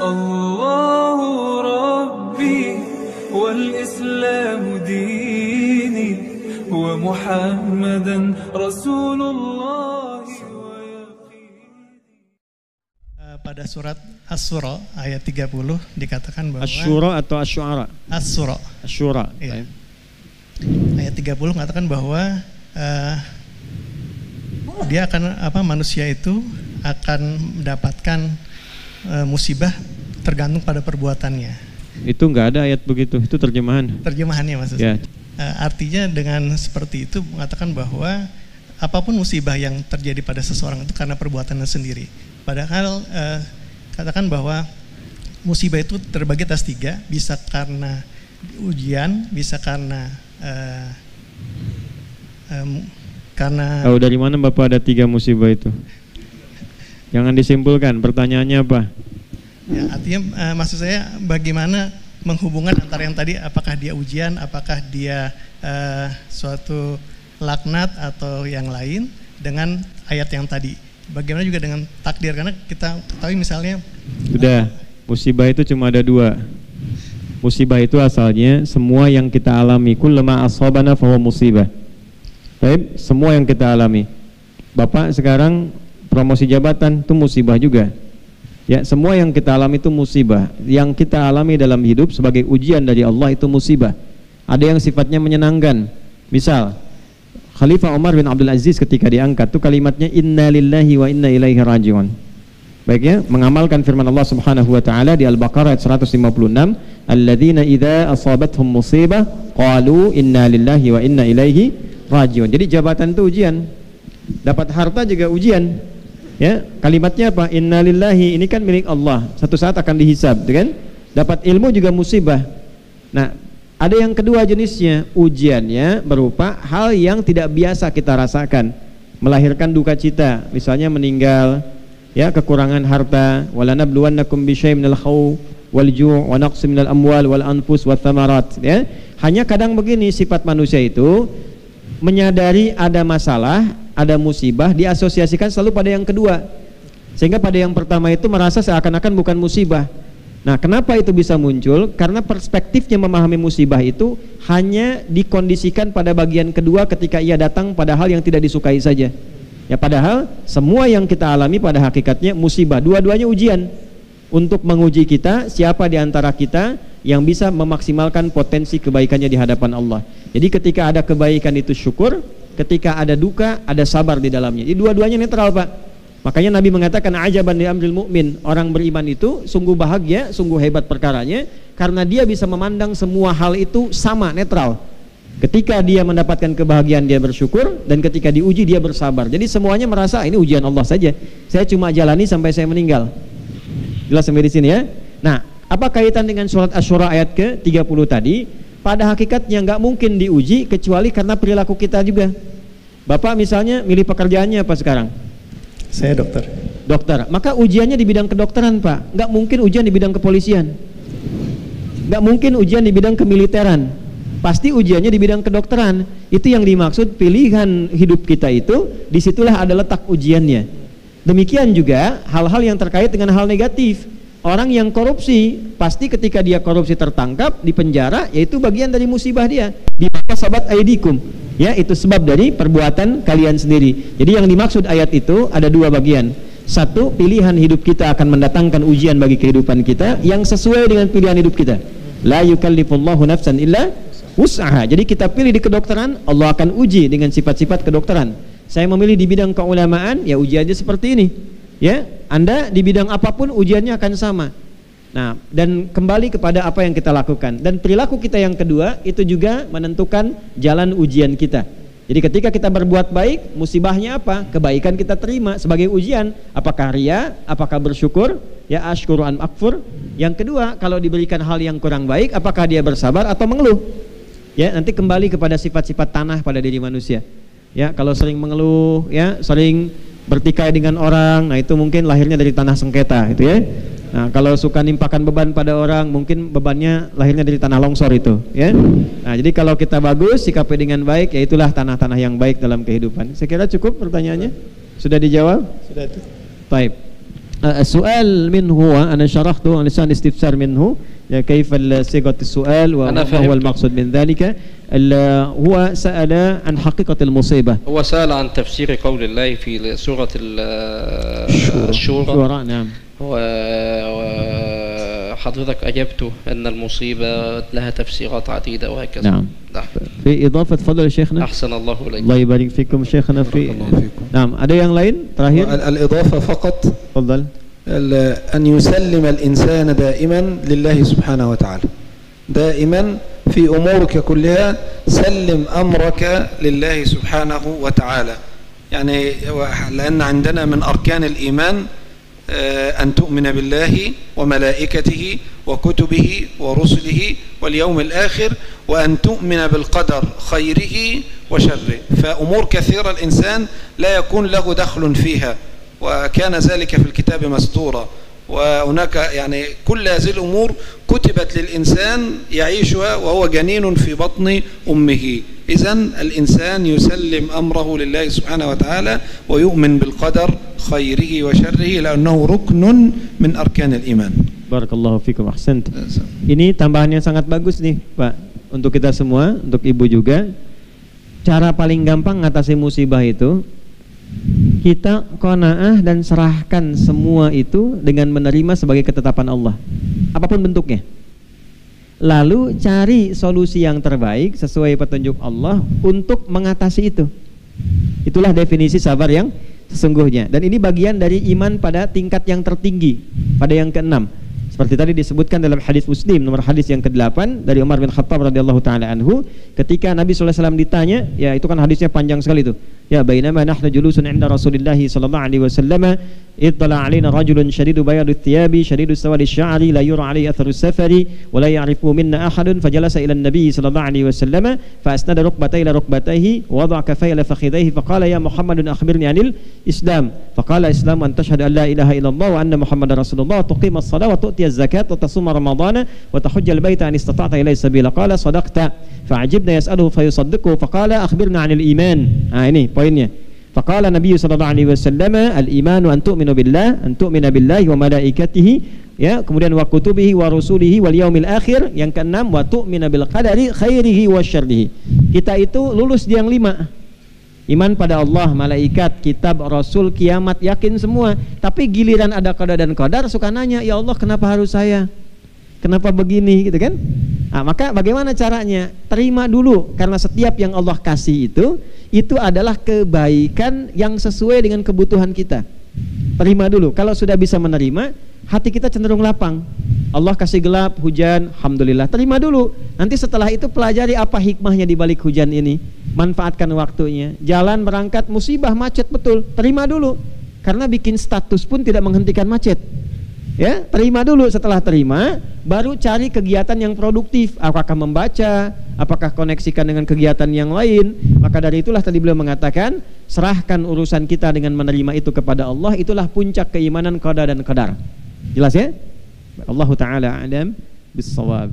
الله ربي والإسلام ديني ومحمدا رسول الله. Pada surat Asy-Syura ayat 30 dikatakan bahwa Asy-Syura atau Asy-Syu'ara? Asy-Syura. Asy-Syura. Iya. Ayat 30 mengatakan bahwa dia akan manusia itu akan mendapatkan musibah tergantung pada perbuatannya. Itu enggak ada ayat begitu, itu terjemahan. Terjemahannya maksudnya. Ya. Artinya dengan seperti itu mengatakan bahwa apapun musibah yang terjadi pada seseorang itu karena perbuatannya sendiri. Padahal katakan bahwa musibah itu terbagi atas 3, bisa karena ujian, bisa karena Tahu dari mana Bapak ada 3 musibah itu? Jangan disimpulkan, pertanyaannya apa? Ya, artinya maksud saya bagaimana menghubungkan antara yang tadi, apakah dia ujian, apakah dia suatu laknat atau yang lain dengan ayat yang tadi. Bagaimana juga dengan takdir, karena kita ketahui misalnya sudah musibah itu cuma ada 2. Musibah itu asalnya semua yang kita alami, kullama asabana fahuwa musibah. Baik, semua yang kita alami. Bapak sekarang promosi jabatan itu musibah juga. Ya, semua yang kita alami itu musibah. Yang kita alami dalam hidup sebagai ujian dari Allah itu musibah. Ada yang sifatnya menyenangkan. Misal Khalifah Umar bin Abdul Aziz ketika diangkat itu kalimatnya inna lillahi wa inna ilaihi raji'un. Baik ya, mengamalkan firman Allah Subhanahu wa taala di Al-Baqarah ayat 156, alladzina idza asabathum musibah qalu inna lillahi wa inna ilaihi raji'un. Jadi jabatan itu ujian. Dapat harta juga ujian. Ya, kalimatnya apa? Inna lillahi, ini kan milik Allah. Satu saat akan dihisab, kan? Dapat ilmu juga musibah. Nah, ada yang kedua jenisnya, ujiannya berupa hal yang tidak biasa kita rasakan, melahirkan duka cita, misalnya meninggal, ya, kekurangan harta, walanabluwannakum bisyai'in minal khawf wal ju' wa naqsin minal amwal wal anfus wath thamarat, ya. Hanya kadang begini sifat manusia itu, menyadari ada masalah, ada musibah, diasosiasikan selalu pada yang kedua, sehingga pada yang pertama itu merasa seakan-akan bukan musibah. Nah, kenapa itu bisa muncul? Karena perspektifnya memahami musibah itu hanya dikondisikan pada bagian kedua ketika ia datang pada hal yang tidak disukai saja. Ya, padahal semua yang kita alami pada hakikatnya musibah. Dua-duanya ujian untuk menguji kita, siapa di antara kita yang bisa memaksimalkan potensi kebaikannya di hadapan Allah. Jadi ketika ada kebaikan itu syukur, ketika ada duka ada sabar di dalamnya. Jadi dua-duanya netral, Pak. Makanya Nabi mengatakan ajaban li amril mu'min, orang beriman itu sungguh bahagia, sungguh hebat perkaranya, karena dia bisa memandang semua hal itu sama, netral. Ketika dia mendapatkan kebahagiaan dia bersyukur, dan ketika diuji dia bersabar. Jadi semuanya merasa ini ujian Allah saja, saya cuma jalani sampai saya meninggal. Jelas sampai di sini ya. Nah, apa kaitan dengan surat Asy-Syura ayat ke-30 tadi? Pada hakikatnya nggak mungkin diuji kecuali karena perilaku kita juga. Bapak misalnya milih pekerjaannya apa sekarang? Saya dokter. Dokter, maka ujiannya di bidang kedokteran, Pak. Nggak mungkin ujian di bidang kepolisian. Nggak mungkin ujian di bidang kemiliteran. Pasti ujiannya di bidang kedokteran. Itu yang dimaksud pilihan hidup kita itu, disitulah ada letak ujiannya. Demikian juga hal-hal yang terkait dengan hal negatif. Orang yang korupsi, pasti ketika dia korupsi tertangkap, dipenjara, yaitu bagian dari musibah dia. Bima kasabat aidikum. Ya, itu sebab dari perbuatan kalian sendiri. Jadi yang dimaksud ayat itu ada 2 bagian. Satu, pilihan hidup kita akan mendatangkan ujian bagi kehidupan kita yang sesuai dengan pilihan hidup kita. La yukallifullahu nafsan illa wus'aha. Jadi kita pilih di kedokteran, Allah akan uji dengan sifat-sifat kedokteran. Saya memilih di bidang keulamaan, ya ujiannya seperti ini. Ya, Anda di bidang apapun ujiannya akan sama. Nah, dan kembali kepada apa yang kita lakukan. Dan perilaku kita yang kedua itu juga menentukan jalan ujian kita. Jadi ketika kita berbuat baik, musibahnya apa? Kebaikan kita terima sebagai ujian. Apakah ria? Apakah bersyukur? Ya, asykuru an akfur. Yang kedua, kalau diberikan hal yang kurang baik, apakah dia bersabar atau mengeluh? Ya, nanti kembali kepada sifat-sifat tanah pada diri manusia. Ya, kalau sering mengeluh, ya, sering bertikai dengan orang, nah itu mungkin lahirnya dari tanah sengketa, gitu ya. Nah, kalau suka nimpakan beban pada orang, mungkin bebannya lahirnya dari tanah longsor itu, ya. Nah, jadi kalau kita bagus, sikapi dengan baik, ya itulah tanah-tanah yang baik dalam kehidupan. Saya kira cukup pertanyaannya. Sudah dijawab? Sudah itu. Baik. السؤال منه هو أنا شرحته على لسان استفسار منه كيف صيغة السؤال وما هو المقصود من ذلك. هو سأل عن حقيقة المصيبة. هو سأل عن تفسير قول الله في سورة الشورى. نعم. وحضرتك أجبته أن المصيبة لها تفسيرات عديدة وهكذا. نعم. في إضافة تفضل شيخنا. أحسن الله إليك. الله يبارك فيكم شيخنا. في نعم ada yang lain terakhir. الإضافة فقط. تفضل. أن يسلم الإنسان دائما لله سبحانه وتعالى. دائما في أمورك كلها سلم أمرك لله سبحانه وتعالى. يعني لأن عندنا من أركان الإيمان أن تؤمن بالله وملائكته وكتبه ورسله واليوم الآخر وأن تؤمن بالقدر خيره وشره. فأمور كثيرة الإنسان لا يكون له دخل فيها وكان ذلك في الكتاب مستورا. وهناك يعني كل هذه الأمور كتبت للإنسان يعيشها وهو جنين في بطن أمه. إذن الإنسان يسلم أمره لله سبحانه وتعالى ويؤمن بالقدر خيره وشره لأنه ركن من أركان الإيمان. Barakallahu fikum, ahsant. Ini tambahannya sangat bagus nih Pak, untuk kita semua, untuk Ibu juga. Cara paling gampang ngatasi musibah itu kita qanaah dan serahkan semua itu dengan menerima sebagai ketetapan Allah, apapun bentuknya. Lalu cari solusi yang terbaik sesuai petunjuk Allah untuk mengatasi itu. Itulah definisi sabar yang sesungguhnya. Dan ini bagian dari iman pada tingkat yang tertinggi, pada yang keenam. Seperti tadi disebutkan dalam hadis Muslim nomor hadis yang ke-8 dari Umar bin Khattab radhiyallahu taala anhu, ketika Nabi sallallahu alaihi wasallam ditanya, ya itu kan hadisnya panjang sekali itu. Ya bainama nahnu julusun 'inda Rasulillah sallallahu alaihi wasallam ittala 'alaina rajulun shadidu bayadut thiyabi shadidu sawadi sya'ri la yura 'alaihi atharu safari wa la ya'rifu minna ahadun fajalasa ila an-nabi sallallahu alaihi wasallam fa asnada rukbatayhi ila rukbatayhi wa wada'a kaffayhi ila fakhidayhi fa qala ya Muhammadun akhbirni 'anil Islam. Fa qala Islam an tashhadu an la ilaha illallah wa anna Muhammadar Rasulullah wa tuqima as-salah wa tu'ti az-zakat wa tasuma ramadhana wa tahujja al-baita an istata'ta ilayhi sabila. Qala sadaqta. Fa'ajibna yas'aluhu fayusaddiquhu faqala akhbirna 'anil iman. Ini poinnya. Faqala Nabi sallallahu alaihi wasallam al-imanu an tu'minu billah, an tu'mina billahi wa malaikatihi, ya, kemudian wa kutubihi wa rusulihi wal yaumil akhir, yang keenam wa tu'mina bil qadari khairihi wa syarrihi. Kita itu lulus di yang 5. Iman pada Allah, malaikat, kitab, rasul, kiamat, yakin semua. Tapi giliran ada qada dan qadar suka nanya, ya Allah kenapa harus saya? Kenapa begini, gitu kan? Nah, maka bagaimana caranya? Terima dulu, karena setiap yang Allah kasih itu adalah kebaikan yang sesuai dengan kebutuhan kita. Terima dulu. Kalau sudah bisa menerima, hati kita cenderung lapang. Allah kasih gelap, hujan, alhamdulillah. Terima dulu. Nanti setelah itu pelajari apa hikmahnya di balik hujan ini. Manfaatkan waktunya. Jalan berangkat musibah, macet, betul. Terima dulu. Karena bikin status pun tidak menghentikan macet. Ya, terima dulu. Setelah terima, baru cari kegiatan yang produktif. Apakah membaca, apakah koneksikan dengan kegiatan yang lain. Maka dari itulah tadi beliau mengatakan, serahkan urusan kita dengan menerima itu kepada Allah. Itulah puncak keimanan qada dan qadar. Jelas ya? Allahu ta'ala a'lam bis-shawab.